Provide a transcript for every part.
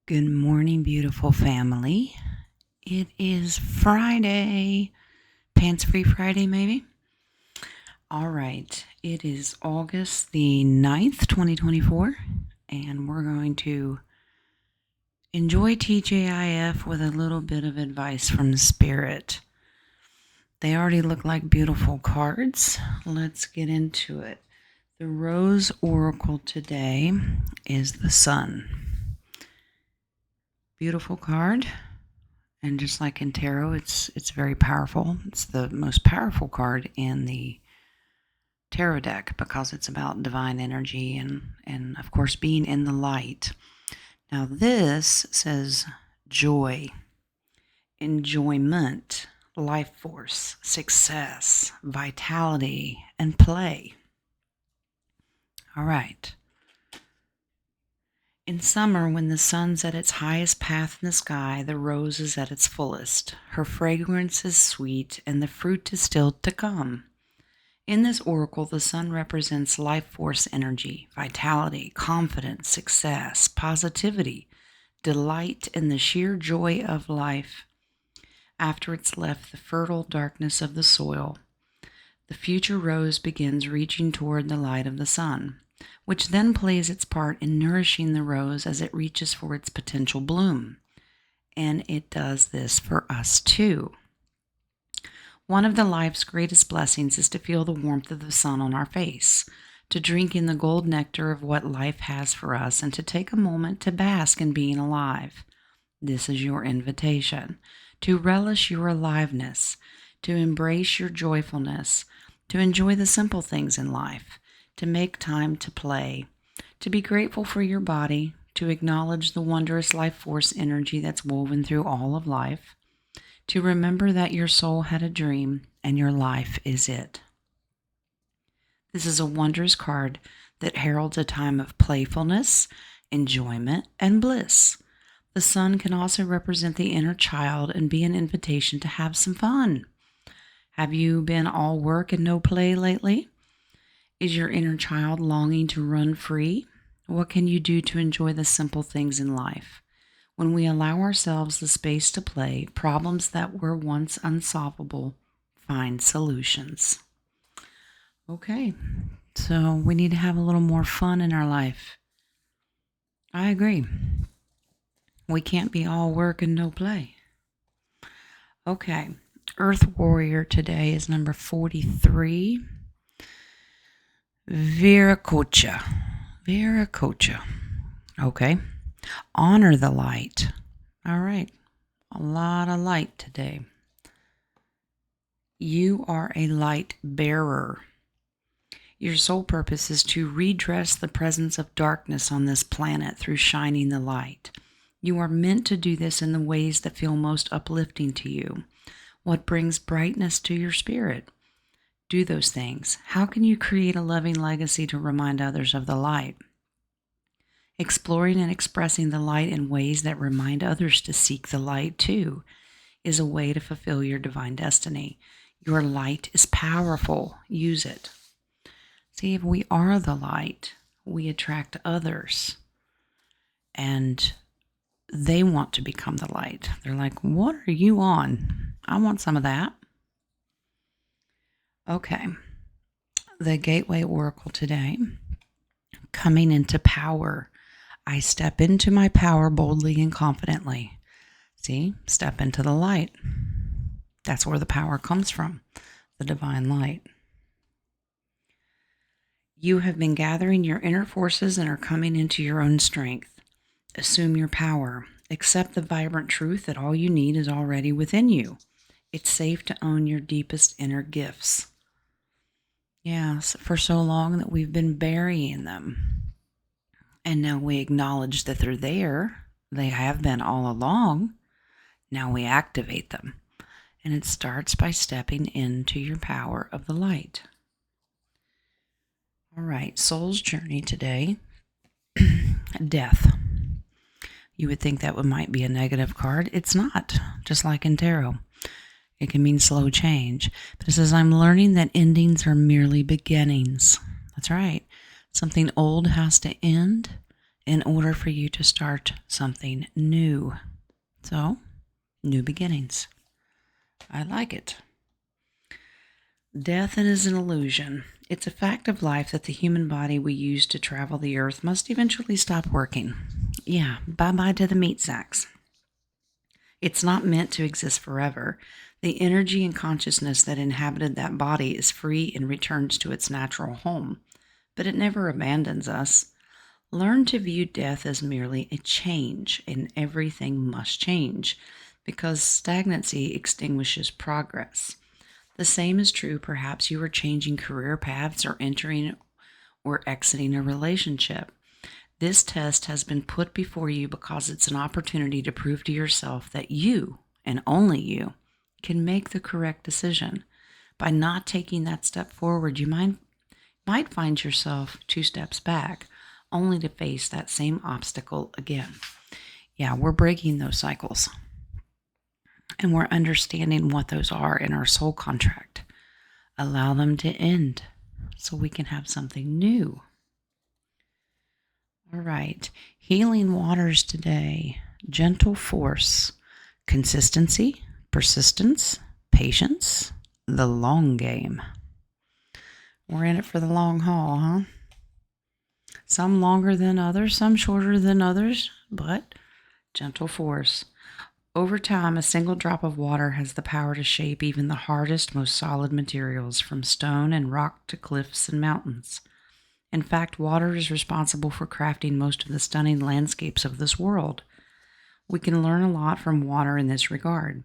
Good morning, beautiful family. It is Friday. Pants Free Friday, maybe? All right. It is August the 9th, 2024, and we're going to enjoy TJIF with a little bit of advice from the Spirit. They already look like beautiful cards. Let's get into it. The Rose Oracle today is the Sun. Beautiful card. And just like in tarot, it's very powerful. It's the most powerful card in the tarot deck because it's about divine energy and of course being in the light. Now this says joy, enjoyment, life force, success, vitality, and play. All right. In summer, when the sun's at its highest path in the sky, the rose is at its fullest. Her fragrance is sweet, and the fruit is still to come. In this oracle, the sun represents life force energy, vitality, confidence, success, positivity, delight, and the sheer joy of life. After it's left the fertile darkness of the soil, the future rose begins reaching toward the light of the sun, which then plays its part in nourishing the rose as it reaches for its potential bloom. And it does this for us too. One of the life's greatest blessings is to feel the warmth of the sun on our face, to drink in the gold nectar of what life has for us, and to take a moment to bask in being alive. This is your invitation, to relish your aliveness, to embrace your joyfulness, to enjoy the simple things in life, to make time to play, to be grateful for your body, to acknowledge the wondrous life force energy that's woven through all of life, to remember that your soul had a dream and your life is it. This is a wondrous card that heralds a time of playfulness, enjoyment, and bliss. The sun can also represent the inner child and be an invitation to have some fun. Have you been all work and no play lately? Is your inner child longing to run free? What can you do to enjoy the simple things in life? When we allow ourselves the space to play, problems that were once unsolvable find solutions. Okay, so we need to have a little more fun in our life. I agree. We can't be all work and no play. Okay, Earth Warrior today is number 43. Viracocha. Okay. Honor the light. All right. A lot of light today. You are a light bearer. Your sole purpose is to redress the presence of darkness on this planet through shining the light. You are meant to do this in the ways that feel most uplifting to you. What brings brightness to your spirit? Do those things. How can you create a loving legacy to remind others of the light? Exploring and expressing the light in ways that remind others to seek the light too is a way to fulfill your divine destiny. Your light is powerful. Use it. See, if we are the light, we attract others and they want to become the light. They're like, what are you on? I want some of that. Okay, the Gateway Oracle today, coming into power. I step into my power boldly and confidently. See, step into the light. That's where the power comes from, the divine light. You have been gathering your inner forces and are coming into your own strength. Assume your power. Accept the vibrant truth that all you need is already within you. It's safe to own your deepest inner gifts. Yes, for so long that we've been burying them. And now we acknowledge that they're there. They have been all along. Now we activate them. And it starts by stepping into your power of the light. All right, Soul's Journey today. Death. You would think that might be a negative card. It's not, just like in tarot. It can mean slow change. But it says, I'm learning that endings are merely beginnings. That's right. Something old has to end in order for you to start something new. So, new beginnings. I like it. Death is an illusion. It's a fact of life that the human body we use to travel the earth must eventually stop working. Yeah, bye-bye to the meat sacks. It's not meant to exist forever. The energy and consciousness that inhabited that body is free and returns to its natural home, but it never abandons us. Learn to view death as merely a change, and everything must change, because stagnancy extinguishes progress. The same is true, perhaps you are changing career paths or entering or exiting a relationship. This test has been put before you because it's an opportunity to prove to yourself that you, and only you, can make the correct decision. By not taking that step forward, you might find yourself 2 steps back, only to face that same obstacle again. Yeah, we're breaking those cycles. And we're understanding what those are in our soul contract. Allow them to end so we can have something new. All right. Healing waters today. Gentle force. Consistency. Persistence. Patience. The long game. We're in it for the long haul, huh? Some longer than others, some shorter than others, but gentle force. Over time, a single drop of water has the power to shape even the hardest, most solid materials, from stone and rock to cliffs and mountains. In fact, water is responsible for crafting most of the stunning landscapes of this world. We can learn a lot from water in this regard.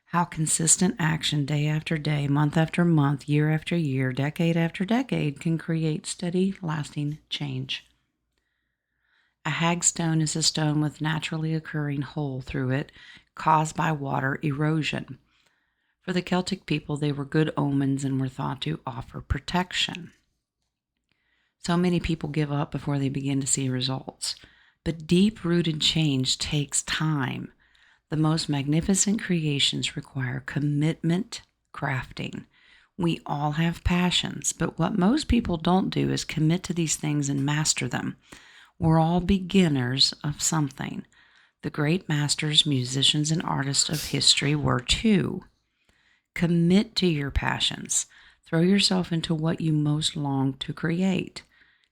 How consistent action day after day, month after month, year after year, decade after decade can create steady, lasting change. A hagstone is a stone with naturally occurring hole through it caused by water erosion. For the Celtic people, they were good omens and were thought to offer protection. So many people give up before they begin to see results. But deep-rooted change takes time. The most magnificent creations require commitment, crafting. We all have passions, but what most people don't do is commit to these things and master them. We're all beginners of something. The great masters, musicians, and artists of history were too. Commit to your passions. Throw yourself into what you most long to create.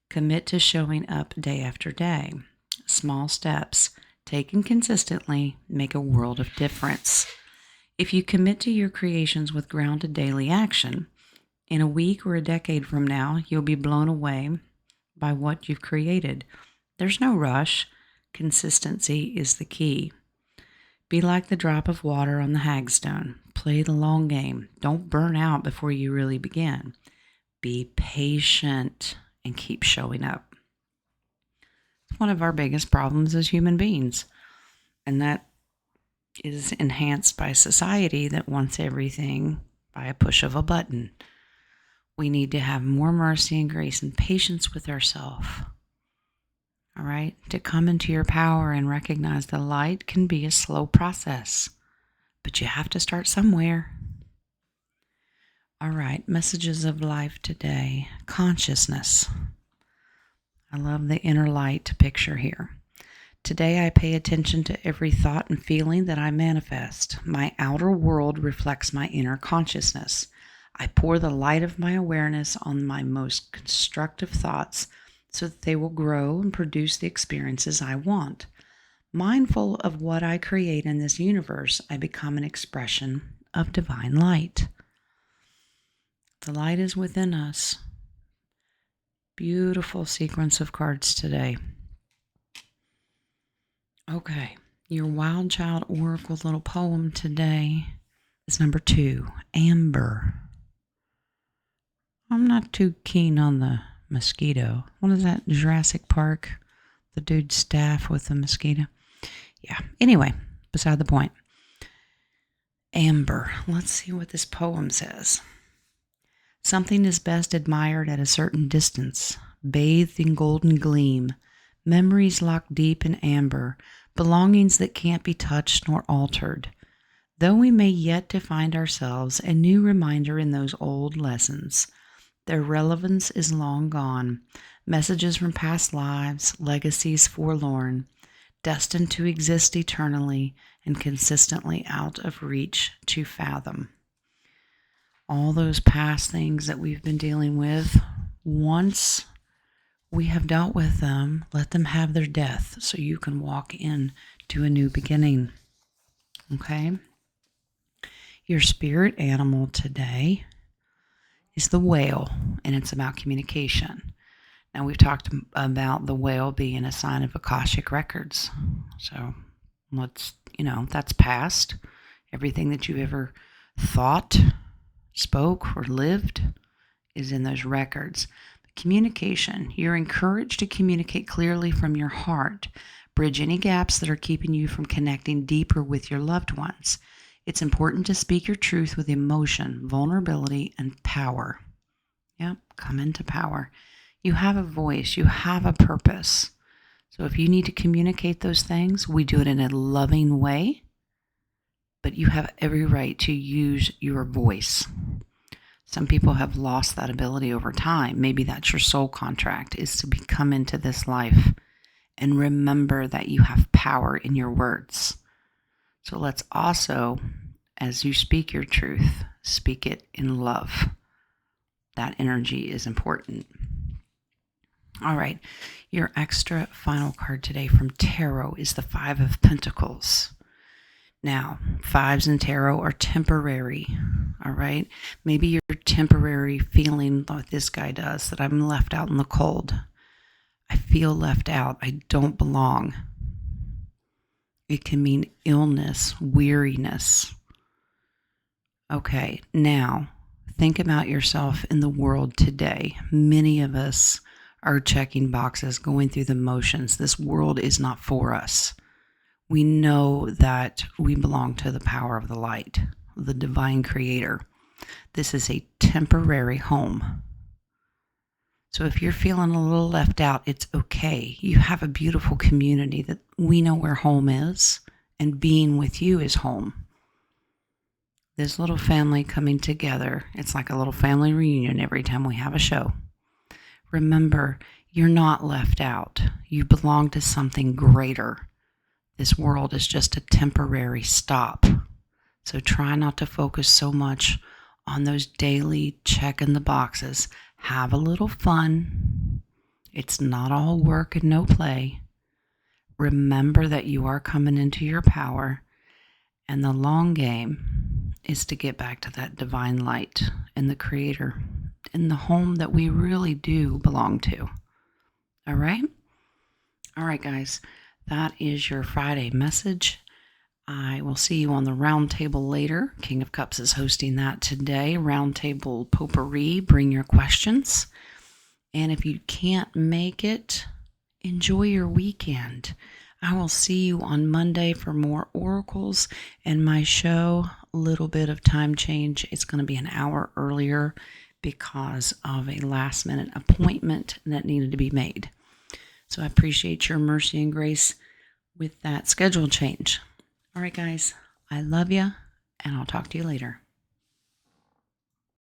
Commit to showing up day after day. Small steps, taken consistently, make a world of difference. If you commit to your creations with grounded daily action, in a week or a decade from now, you'll be blown away by what you've created. There's no rush. Consistency is the key. Be like the drop of water on the hagstone. Play the long game. Don't burn out before you really begin. Be patient and keep showing up. It's one of our biggest problems as human beings, and that is enhanced by society that wants everything by a push of a button. We need to have more mercy and grace and patience with ourselves. All right, to come into your power and recognize the light can be a slow process, but you have to start somewhere. All right, messages of life today. Consciousness. I love the inner light picture here. Today I pay attention to every thought and feeling that I manifest. My outer world reflects my inner consciousness. I pour the light of my awareness on my most constructive thoughts so that they will grow and produce the experiences I want. Mindful of what I create in this universe, I become an expression of divine light. The light is within us. Beautiful sequence of cards today. Okay, your Wild Child Oracle little poem today is number 2, Amber. I'm not too keen on the mosquito. What is that, Jurassic Park? The dude's staff with the mosquito? Yeah, anyway, beside the point. Amber. Let's see what this poem says. Something is best admired at a certain distance, bathed in golden gleam, memories locked deep in amber, belongings that can't be touched nor altered. Though we may yet to find ourselves a new reminder in those old lessons, their relevance is long gone. messages from past lives, legacies forlorn, destined to exist eternally and consistently out of reach to fathom. All those past things that we've been dealing with, once we have dealt with them, let them have their death so you can walk in to a new beginning. Okay? Your spirit animal today is the whale, and it's about communication. Now, we've talked about the whale being a sign of Akashic records. So, that's past. Everything that you ever thought, spoke, or lived is in those records. Communication. You're encouraged to communicate clearly from your heart. Bridge any gaps that are keeping you from connecting deeper with your loved ones. It's important to speak your truth with emotion, vulnerability, and power. Yep, come into power. You have a voice. You have a purpose. So if you need to communicate those things, we do it in a loving way. But you have every right to use your voice. Some people have lost that ability over time. Maybe that's your soul contract, is to come into this life and remember that you have power in your words. So let's also, as you speak your truth, speak it in love. That energy is important. All right, your extra final card today from Tarot is the Five of Pentacles. Now, fives in tarot are temporary, all right? Maybe you're temporary feeling like this guy does, that I'm left out in the cold. I feel left out. I don't belong. It can mean illness, weariness. Okay, now think about yourself in the world today. Many of us are checking boxes, going through the motions. This world is not for us. We know that we belong to the power of the light, the divine creator. This is a temporary home. So if you're feeling a little left out, it's okay. You have a beautiful community that we know where home is, and being with you is home. This little family coming together, it's like a little family reunion every time we have a show. Remember, you're not left out. You belong to something greater. This world is just a temporary stop. So try not to focus so much on those daily checking the boxes. Have a little fun. It's not all work and no play. Remember that you are coming into your power, and the long game is to get back to that divine light and the creator and the home that we really do belong to. All right? All right, guys. That is your Friday message. I will see you on the round table later. King of Cups is hosting that today. Round table potpourri. Bring your questions. And if you can't make it, enjoy your weekend. I will see you on Monday for more oracles and my show. A little bit of time change. It's going to be an hour earlier because of a last minute appointment that needed to be made. So I appreciate your mercy and grace with that schedule change. All right, guys, I love you, and I'll talk to you later.